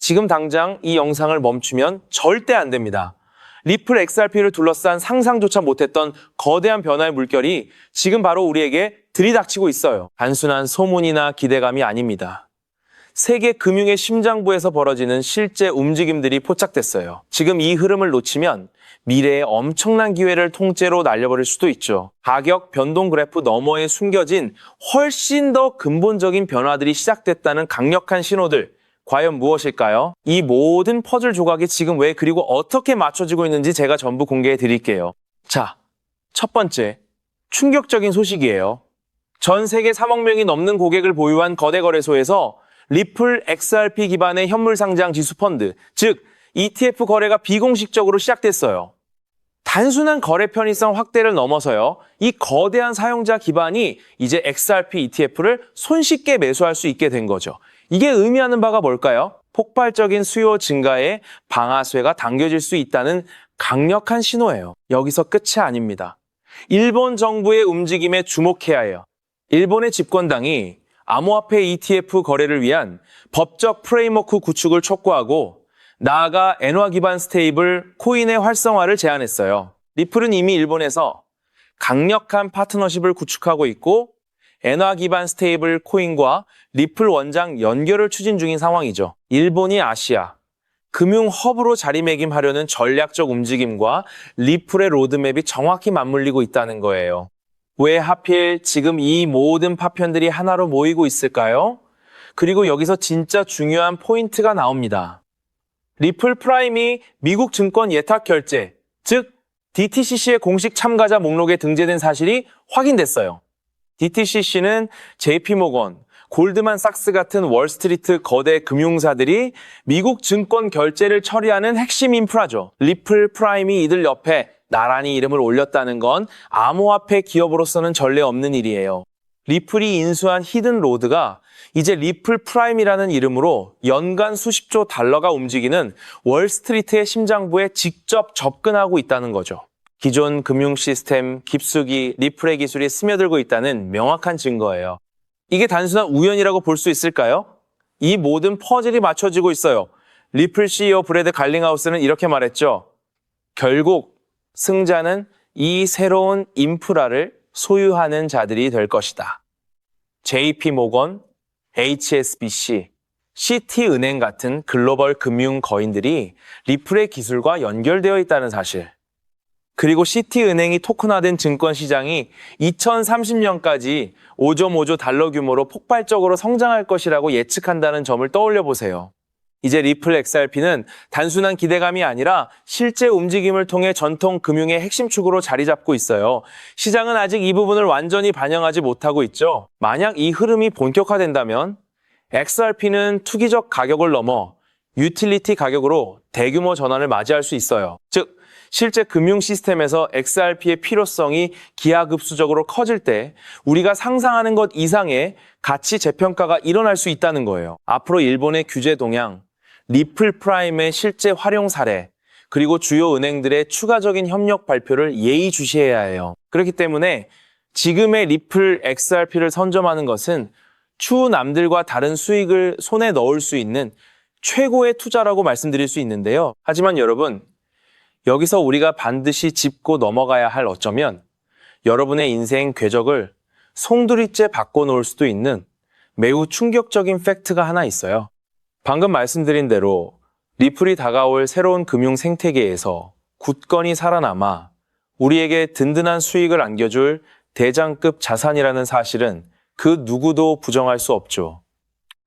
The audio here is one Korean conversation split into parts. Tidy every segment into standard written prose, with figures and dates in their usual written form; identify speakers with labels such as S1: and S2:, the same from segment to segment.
S1: 지금 당장 이 영상을 멈추면 절대 안 됩니다. 리플 XRP를 둘러싼 상상조차 못했던 거대한 변화의 물결이 지금 바로 우리에게 들이닥치고 있어요. 단순한 소문이나 기대감이 아닙니다. 세계 금융의 심장부에서 벌어지는 실제 움직임들이 포착됐어요. 지금 이 흐름을 놓치면 미래의 엄청난 기회를 통째로 날려버릴 수도 있죠. 가격 변동 그래프 너머에 숨겨진 훨씬 더 근본적인 변화들이 시작됐다는 강력한 신호들, 과연 무엇일까요? 이 모든 퍼즐 조각이 지금 왜 그리고 어떻게 맞춰지고 있는지 제가 전부 공개해 드릴게요. 자, 첫 번째, 충격적인 소식이에요. 전 세계 3억 명이 넘는 고객을 보유한 거대 거래소에서 리플 XRP 기반의 현물 상장 지수 펀드, 즉 ETF 거래가 비공식적으로 시작됐어요. 단순한 거래 편의성 확대를 넘어서요. 이 거대한 사용자 기반이 이제 XRP ETF를 손쉽게 매수할 수 있게 된 거죠. 이게 의미하는 바가 뭘까요? 폭발적인 수요 증가에 방아쇠가 당겨질 수 있다는 강력한 신호예요. 여기서 끝이 아닙니다. 일본 정부의 움직임에 주목해야 해요. 일본의 집권당이 암호화폐 ETF 거래를 위한 법적 프레임워크 구축을 촉구하고 나아가 엔화 기반 스테이블 코인의 활성화를 제안했어요. 리플은 이미 일본에서 강력한 파트너십을 구축하고 있고 엔화 기반 스테이블 코인과 리플 원장 연결을 추진 중인 상황이죠. 일본이 아시아 금융 허브로 자리매김하려는 전략적 움직임과 리플의 로드맵이 정확히 맞물리고 있다는 거예요. 왜 하필 지금 이 모든 파편들이 하나로 모이고 있을까요? 그리고 여기서 진짜 중요한 포인트가 나옵니다. 리플 프라임이 미국 증권 예탁 결제, 즉 DTCC의 공식 참가자 목록에 등재된 사실이 확인됐어요. DTCC는 JP모건, 골드만삭스 같은 월스트리트 거대 금융사들이 미국 증권 결제를 처리하는 핵심 인프라죠. 리플 프라임이 이들 옆에 나란히 이름을 올렸다는 건 암호화폐 기업으로서는 전례 없는 일이에요. 리플이 인수한 히든 로드가 이제 리플 프라임이라는 이름으로 연간 수십조 달러가 움직이는 월스트리트의 심장부에 직접 접근하고 있다는 거죠. 기존 금융 시스템, 깊숙이 리플의 기술이 스며들고 있다는 명확한 증거예요. 이게 단순한 우연이라고 볼 수 있을까요? 이 모든 퍼즐이 맞춰지고 있어요. 리플 CEO 브래드 갈링하우스는 이렇게 말했죠. 결국 승자는 이 새로운 인프라를 소유하는 자들이 될 것이다. JP모건, HSBC, 시티은행 같은 글로벌 금융 거인들이 리플의 기술과 연결되어 있다는 사실. 그리고 시티은행이 토큰화된 증권 시장이 2030년까지 5.5조 달러 규모로 폭발적으로 성장할 것이라고 예측한다는 점을 떠올려 보세요. 이제 리플 XRP는 단순한 기대감이 아니라 실제 움직임을 통해 전통 금융의 핵심 축으로 자리 잡고 있어요. 시장은 아직 이 부분을 완전히 반영하지 못하고 있죠. 만약 이 흐름이 본격화된다면 XRP는 투기적 가격을 넘어 유틸리티 가격으로 대규모 전환을 맞이할 수 있어요. 즉, 실제 금융 시스템에서 XRP의 필요성이 기하급수적으로 커질 때 우리가 상상하는 것 이상의 가치 재평가가 일어날 수 있다는 거예요. 앞으로 일본의 규제 동향, 리플 프라임의 실제 활용 사례, 그리고 주요 은행들의 추가적인 협력 발표를 예의주시해야 해요. 그렇기 때문에 지금의 리플 XRP를 선점하는 것은 추후 남들과 다른 수익을 손에 넣을 수 있는 최고의 투자라고 말씀드릴 수 있는데요. 하지만 여러분, 여기서 우리가 반드시 짚고 넘어가야 할 어쩌면 여러분의 인생 궤적을 송두리째 바꿔놓을 수도 있는 매우 충격적인 팩트가 하나 있어요. 방금 말씀드린 대로 리플이 다가올 새로운 금융 생태계에서 굳건히 살아남아 우리에게 든든한 수익을 안겨줄 대장급 자산이라는 사실은 그 누구도 부정할 수 없죠.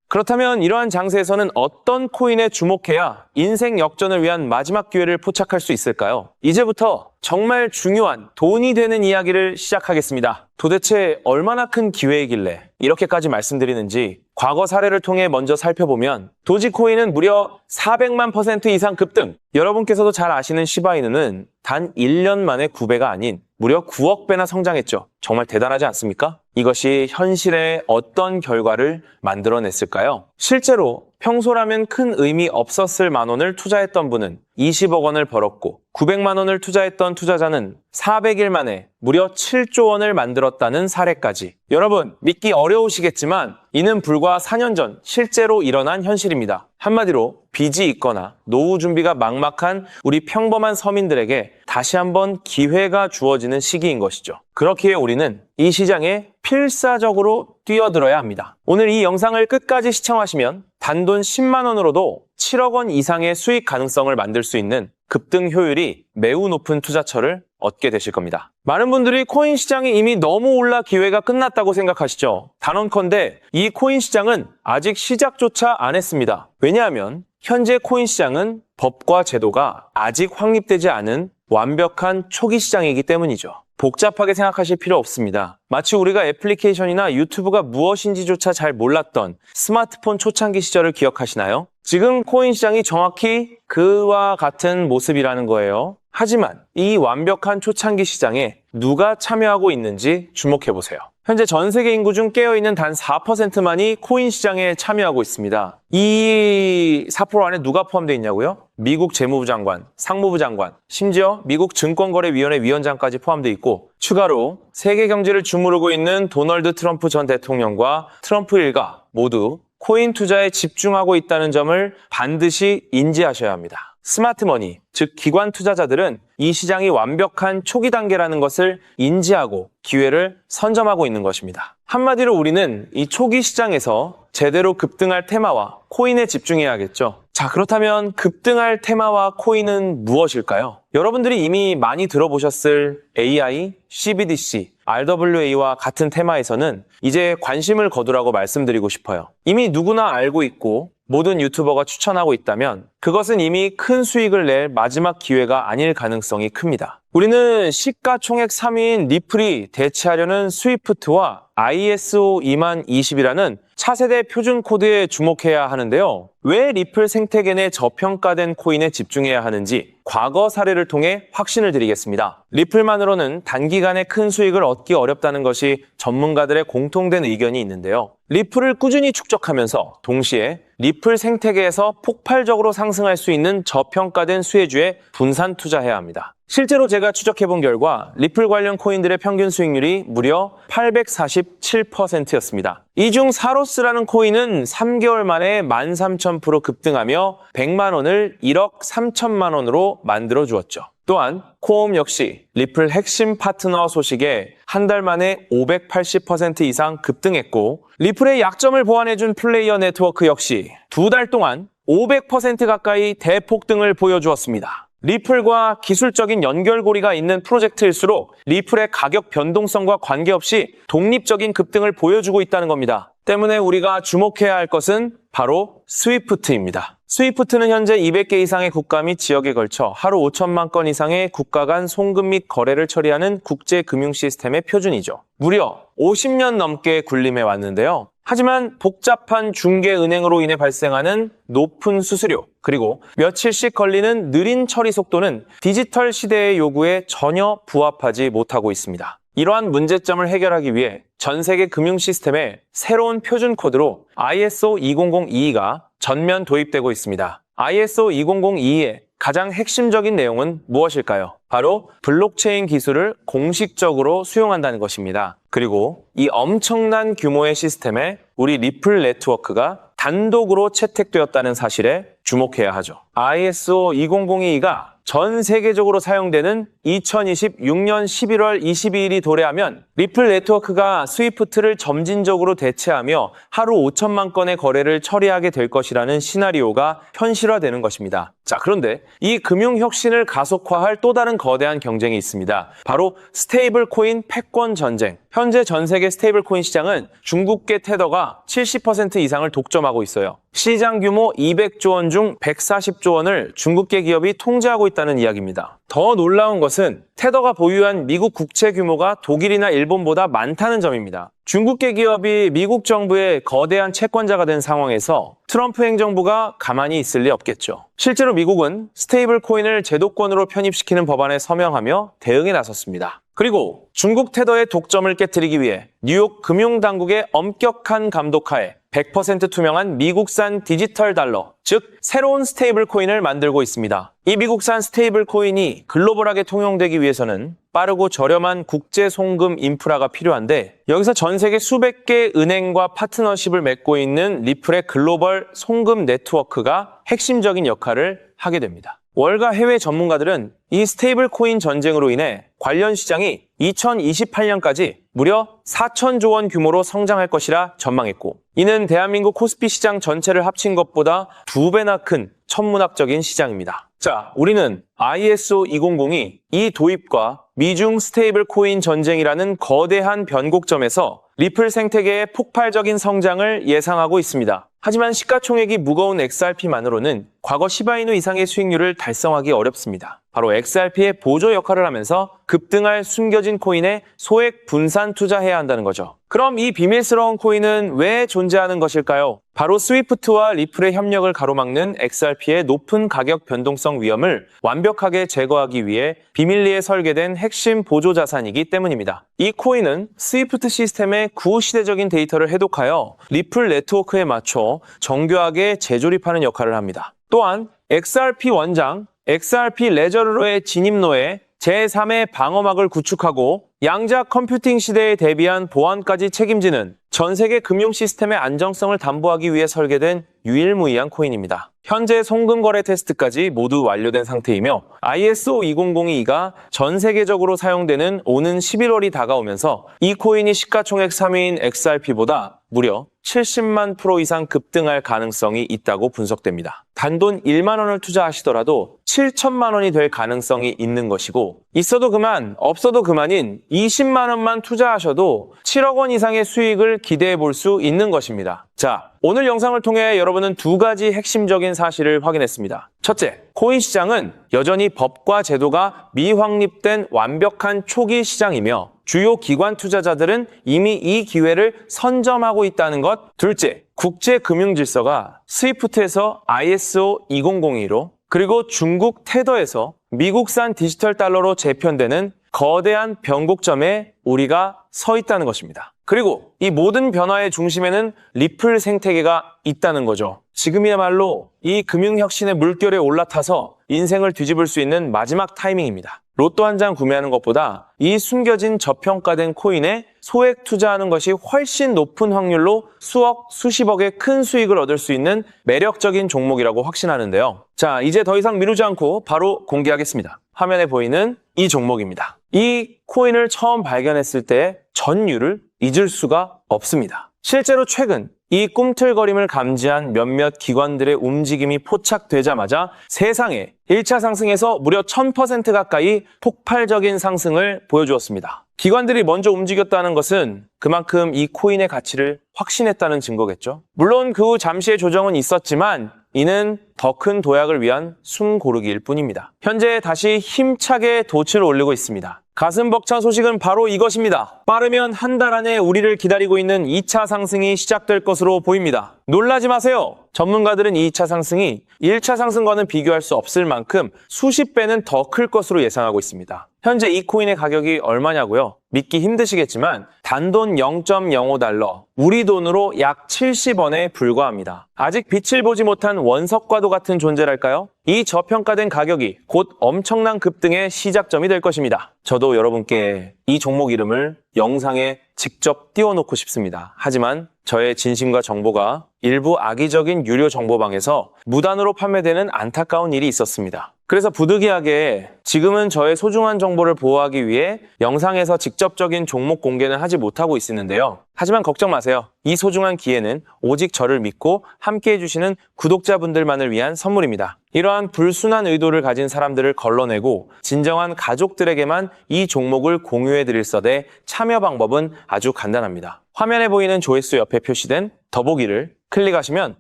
S1: 그렇다면 이러한 장세에서는 어떤 코인에 주목해야 인생 역전을 위한 마지막 기회를 포착할 수 있을까요? 이제부터 정말 중요한 돈이 되는 이야기를 시작하겠습니다. 도대체 얼마나 큰 기회이길래 이렇게까지 말씀드리는지 과거 사례를 통해 먼저 살펴보면 도지코인은 무려 400만 % 이상 급등! 여러분께서도 잘 아시는 시바이누는 단 1년 만에 9배가 아닌 무려 9억 배나 성장했죠. 정말 대단하지 않습니까? 이것이 현실에 어떤 결과를 만들어냈을까요? 실제로 평소라면 큰 의미 없었을 만 원을 투자했던 분은 20억 원을 벌었고 900만 원을 투자했던 투자자는 400일 만에 무려 7조 원을 만들었다는 사례까지. 여러분, 믿기 어려우시겠지만 이는 불과 4년 전 실제로 일어난 현실입니다. 한마디로 빚이 있거나 노후 준비가 막막한 우리 평범한 서민들에게 다시 한번 기회가 주어지는 시기인 것이죠. 그렇기에 우리는 이 시장에 필사적으로 뛰어들어야 합니다. 오늘 이 영상을 끝까지 시청하시면 단돈 10만 원으로도 7억 원 이상의 수익 가능성을 만들 수 있는 급등 효율이 매우 높은 투자처를 얻게 되실 겁니다. 많은 분들이 코인 시장이 이미 너무 올라 기회가 끝났다고 생각하시죠? 단언컨대 이 코인 시장은 아직 시작조차 안 했습니다. 왜냐하면 현재 코인 시장은 법과 제도가 아직 확립되지 않은 완벽한 초기 시장이기 때문이죠. 복잡하게 생각하실 필요 없습니다. 마치 우리가 애플리케이션이나 유튜브가 무엇인지조차 잘 몰랐던 스마트폰 초창기 시절을 기억하시나요? 지금 코인 시장이 정확히 그와 같은 모습이라는 거예요. 하지만 이 완벽한 초창기 시장에 누가 참여하고 있는지 주목해보세요. 현재 전 세계 인구 중 깨어있는 단 4%만이 코인 시장에 참여하고 있습니다. 이 4% 안에 누가 포함되어 있냐고요? 미국 재무부 장관, 상무부 장관, 심지어 미국 증권거래위원회 위원장까지 포함되어 있고 추가로 세계 경제를 주무르고 있는 도널드 트럼프 전 대통령과 트럼프 일가 모두 코인 투자에 집중하고 있다는 점을 반드시 인지하셔야 합니다. 스마트머니, 즉 기관 투자자들은 이 시장이 완벽한 초기 단계라는 것을 인지하고 기회를 선점하고 있는 것입니다. 한마디로 우리는 이 초기 시장에서 제대로 급등할 테마와 코인에 집중해야겠죠. 자, 그렇다면 급등할 테마와 코인은 무엇일까요? 여러분들이 이미 많이 들어보셨을 AI, CBDC, RWA와 같은 테마에서는 이제 관심을 거두라고 말씀드리고 싶어요. 이미 누구나 알고 있고 모든 유튜버가 추천하고 있다면 그것은 이미 큰 수익을 낼 마지막 기회가 아닐 가능성이 큽니다. 우리는 시가총액 3위인 리플이 대체하려는 스위프트와 ISO 20020이라는 차세대 표준 코드에 주목해야 하는데요. 왜 리플 생태계 내 저평가된 코인에 집중해야 하는지 과거 사례를 통해 확신을 드리겠습니다. 리플만으로는 단기간에 큰 수익을 얻기 어렵다는 것이 전문가들의 공통된 의견이 있는데요. 리플을 꾸준히 축적하면서 동시에 리플 생태계에서 폭발적으로 상승할 수 있는 저평가된 수혜주에 분산 투자해야 합니다. 실제로 제가 추적해본 결과 리플 관련 코인들의 평균 수익률이 무려 847%였습니다. 이 중 사로스라는 코인은 3개월 만에 13,000% 급등하며 100만 원을 1억 3천만 원으로 만들어 주었죠. 또한 코옴 역시 리플 핵심 파트너 소식에 한 달 만에 580% 이상 급등했고 리플의 약점을 보완해준 플레이어 네트워크 역시 두 달 동안 500% 가까이 대폭등을 보여주었습니다. 리플과 기술적인 연결고리가 있는 프로젝트일수록 리플의 가격 변동성과 관계없이 독립적인 급등을 보여주고 있다는 겁니다. 때문에 우리가 주목해야 할 것은 바로 스위프트입니다. 스위프트는 현재 200개 이상의 국가 및 지역에 걸쳐 하루 5천만 건 이상의 국가 간 송금 및 거래를 처리하는 국제 금융 시스템의 표준이죠. 무려 50년 넘게 군림해 왔는데요. 하지만 복잡한 중개은행으로 인해 발생하는 높은 수수료, 그리고 며칠씩 걸리는 느린 처리 속도는 디지털 시대의 요구에 전혀 부합하지 못하고 있습니다. 이러한 문제점을 해결하기 위해 전 세계 금융 시스템에 새로운 표준 코드로 ISO 20022가 전면 도입되고 있습니다. ISO 20022의 가장 핵심적인 내용은 무엇일까요? 바로 블록체인 기술을 공식적으로 수용한다는 것입니다. 그리고 이 엄청난 규모의 시스템에 우리 리플 네트워크가 단독으로 채택되었다는 사실에 주목해야 하죠. ISO 20022가 전 세계적으로 사용되는 2026년 11월 22일이 도래하면 리플 네트워크가 스위프트를 점진적으로 대체하며 하루 5천만 건의 거래를 처리하게 될 것이라는 시나리오가 현실화되는 것입니다. 자, 그런데 이 금융 혁신을 가속화할 또 다른 거대한 경쟁이 있습니다. 바로 스테이블 코인 패권 전쟁. 현재 전 세계 스테이블 코인 시장은 중국계 테더가 70% 이상을 독점하고 있어요. 시장 규모 200조 원 중 140조 원을 중국계 기업이 통제하고 있다는 이야기입니다. 더 놀라운 것은 테더가 보유한 미국 국채 규모가 독일이나 일본보다 많다는 점입니다. 중국계 기업이 미국 정부의 거대한 채권자가 된 상황에서 트럼프 행정부가 가만히 있을 리 없겠죠. 실제로 미국은 스테이블 코인을 제도권으로 편입시키는 법안에 서명하며 대응에 나섰습니다. 그리고 중국 테더의 독점을 깨뜨리기 위해 뉴욕 금융당국의 엄격한 감독하에 100% 투명한 미국산 디지털 달러, 즉 새로운 스테이블 코인을 만들고 있습니다. 이 미국산 스테이블 코인이 글로벌하게 통용되기 위해서는 빠르고 저렴한 국제 송금 인프라가 필요한데, 여기서 전 세계 수백 개 은행과 파트너십을 맺고 있는 리플의 글로벌 송금 네트워크가 핵심적인 역할을 하게 됩니다. 월가 해외 전문가들은 이 스테이블 코인 전쟁으로 인해 관련 시장이 2028년까지 무려 4천조 원 규모로 성장할 것이라 전망했고, 이는 대한민국 코스피 시장 전체를 합친 것보다 2배나 큰 천문학적인 시장입니다. 자, 우리는 ISO 2002 이 도입과 미중 스테이블 코인 전쟁이라는 거대한 변곡점에서 리플 생태계의 폭발적인 성장을 예상하고 있습니다. 하지만 시가총액이 무거운 XRP만으로는 과거 시바이누 이상의 수익률을 달성하기 어렵습니다. 바로 XRP의 보조 역할을 하면서 급등할 숨겨진 코인에 소액 분산 투자해야 한다는 거죠. 그럼 이 비밀스러운 코인은 왜 존재하는 것일까요? 바로 스위프트와 리플의 협력을 가로막는 XRP의 높은 가격 변동성 위험을 완벽하게 제거하기 위해 비밀리에 설계된 핵심 보조 자산이기 때문입니다. 이 코인은 스위프트 시스템의 구시대적인 데이터를 해독하여 리플 네트워크에 맞춰 정교하게 재조립하는 역할을 합니다. 또한 XRP 원장, XRP 레저러의 진입로에 제3의 방어막을 구축하고 양자 컴퓨팅 시대에 대비한 보안까지 책임지는 전 세계 금융 시스템의 안정성을 담보하기 위해 설계된 유일무이한 코인입니다. 현재 송금 거래 테스트까지 모두 완료된 상태이며 ISO 2002가 전 세계적으로 사용되는 오는 11월이 다가오면서 이 코인이 시가총액 3위인 XRP보다 무려 70만 프로 이상 급등할 가능성이 있다고 분석됩니다. 단돈 1만 원을 투자하시더라도 7천만 원이 될 가능성이 있는 것이고, 있어도 그만, 없어도 그만인 20만 원만 투자하셔도 7억 원 이상의 수익을 기대해 볼 수 있는 것입니다. 자, 오늘 영상을 통해 여러분은 두 가지 핵심적인 사실을 확인했습니다. 첫째, 코인 시장은 여전히 법과 제도가 미확립된 완벽한 초기 시장이며 주요 기관 투자자들은 이미 이 기회를 선점하고 있다는 것. 둘째, 국제 금융 질서가 스위프트에서 ISO 2002로 그리고 중국 테더에서 미국산 디지털 달러로 재편되는 거대한 변곡점에 우리가 서 있다는 것입니다. 그리고 이 모든 변화의 중심에는 리플 생태계가 있다는 거죠. 지금이야말로 이 금융혁신의 물결에 올라타서 인생을 뒤집을 수 있는 마지막 타이밍입니다. 로또 한 장 구매하는 것보다 이 숨겨진 저평가된 코인에 소액 투자하는 것이 훨씬 높은 확률로 수억, 수십억의 큰 수익을 얻을 수 있는 매력적인 종목이라고 확신하는데요. 자, 이제 더 이상 미루지 않고 바로 공개하겠습니다. 화면에 보이는 이 종목입니다. 이 코인을 처음 발견했을 때 전율을 잊을 수가 없습니다. 실제로 최근 이 꿈틀거림을 감지한 몇몇 기관들의 움직임이 포착되자마자 세상에 1차 상승에서 무려 1000% 가까이 폭발적인 상승을 보여주었습니다. 기관들이 먼저 움직였다는 것은 그만큼 이 코인의 가치를 확신했다는 증거겠죠. 물론 그 후 잠시의 조정은 있었지만 이는 더 큰 도약을 위한 숨고르기일 뿐입니다. 현재 다시 힘차게 돛을 올리고 있습니다. 가슴 벅찬 소식은 바로 이것입니다. 빠르면 한 달 안에 우리를 기다리고 있는 2차 상승이 시작될 것으로 보입니다. 놀라지 마세요. 전문가들은 이 2차 상승이 1차 상승과는 비교할 수 없을 만큼 수십 배는 더 클 것으로 예상하고 있습니다. 현재 이 코인의 가격이 얼마냐고요? 믿기 힘드시겠지만 단돈 0.05달러, 우리 돈으로 약 70원에 불과합니다. 아직 빛을 보지 못한 원석과도 같은 존재랄까요? 이 저평가된 가격이 곧 엄청난 급등의 시작점이 될 것입니다. 저도 여러분께 이 종목 이름을 영상에 직접 띄워놓고 싶습니다. 하지만 저의 진심과 정보가 일부 악의적인 유료 정보방에서 무단으로 판매되는 안타까운 일이 있었습니다. 그래서 부득이하게 지금은 저의 소중한 정보를 보호하기 위해 영상에서 직접적인 종목 공개는 하지 못하고 있었는데요. 하지만 걱정 마세요. 이 소중한 기회는 오직 저를 믿고 함께 해주시는 구독자분들만을 위한 선물입니다. 이러한 불순한 의도를 가진 사람들을 걸러내고 진정한 가족들에게만 이 종목을 공유해드릴 서대 참여 방법은 아주 간단합니다. 화면에 보이는 조회수 옆에 표시된 더보기를 클릭하시면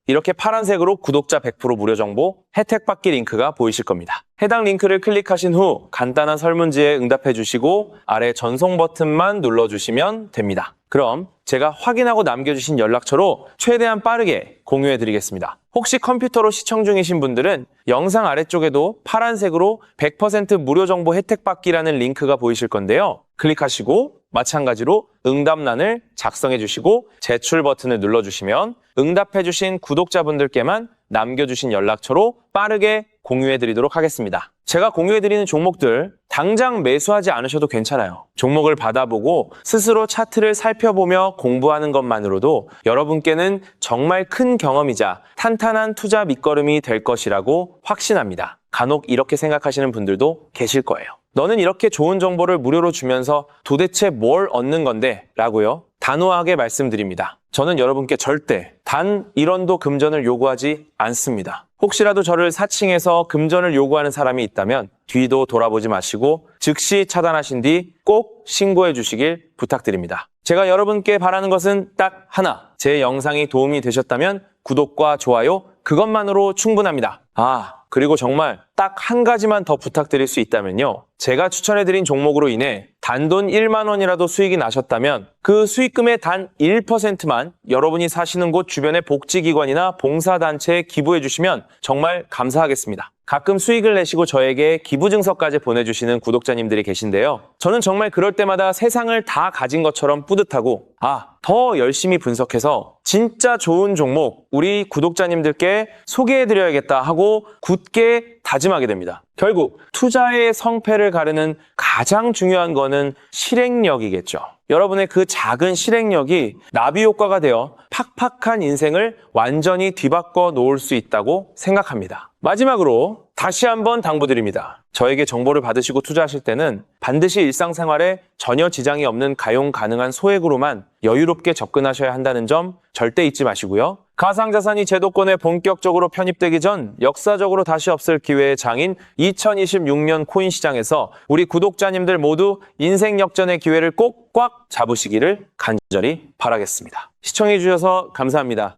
S1: 이렇게 파란색으로 구독자 100% 무료 정보 혜택 받기 링크가 보이실 겁니다. 해당 링크를 클릭하신 후 간단한 설문지에 응답해 주시고 아래 전송 버튼만 눌러주시면 됩니다. 그럼 제가 확인하고 남겨주신 연락처로 최대한 빠르게 공유해 드리겠습니다. 혹시 컴퓨터로 시청 중이신 분들은 영상 아래쪽에도 파란색으로 100% 무료 정보 혜택 받기라는 링크가 보이실 건데요. 클릭하시고 마찬가지로 응답란을 작성해 주시고 제출 버튼을 눌러주시면 응답해주신 구독자분들께만 남겨주신 연락처로 빠르게 공유해드리도록 하겠습니다. 제가 공유해드리는 종목들 당장 매수하지 않으셔도 괜찮아요. 종목을 받아보고 스스로 차트를 살펴보며 공부하는 것만으로도 여러분께는 정말 큰 경험이자 탄탄한 투자 밑거름이 될 것이라고 확신합니다. 간혹 이렇게 생각하시는 분들도 계실 거예요. 너는 이렇게 좋은 정보를 무료로 주면서 도대체 뭘 얻는 건데? 라고요. 단호하게 말씀드립니다. 저는 여러분께 절대 단 1원도 금전을 요구하지 않습니다. 혹시라도 저를 사칭해서 금전을 요구하는 사람이 있다면 뒤도 돌아보지 마시고 즉시 차단하신 뒤 꼭 신고해 주시길 부탁드립니다. 제가 여러분께 바라는 것은 딱 하나. 제 영상이 도움이 되셨다면 구독과 좋아요 그것만으로 충분합니다. 그리고 정말 딱 한 가지만 더 부탁드릴 수 있다면요. 제가 추천해드린 종목으로 인해 단돈 1만 원이라도 수익이 나셨다면 그 수익금의 단 1%만 여러분이 사시는 곳 주변의 복지기관이나 봉사단체에 기부해 주시면 정말 감사하겠습니다. 가끔 수익을 내시고 저에게 기부증서까지 보내주시는 구독자님들이 계신데요. 저는 정말 그럴 때마다 세상을 다 가진 것처럼 뿌듯하고 더 열심히 분석해서 진짜 좋은 종목 우리 구독자님들께 소개해드려야겠다 하고 굳게 다짐하게 됩니다. 결국 투자의 성패를 가르는 가장 중요한 거는 실행력이겠죠. 여러분의 그 작은 실행력이 나비 효과가 되어 팍팍한 인생을 완전히 뒤바꿔 놓을 수 있다고 생각합니다. 마지막으로 다시 한번 당부드립니다. 저에게 정보를 받으시고 투자하실 때는 반드시 일상생활에 전혀 지장이 없는 가용 가능한 소액으로만 여유롭게 접근하셔야 한다는 점 절대 잊지 마시고요. 가상자산이 제도권에 본격적으로 편입되기 전 역사적으로 다시 없을 기회의 장인 2026년 코인 시장에서 우리 구독자님들 모두 인생 역전의 기회를 꼭 꽉 잡으시기를 간절히 바라겠습니다. 시청해주셔서 감사합니다.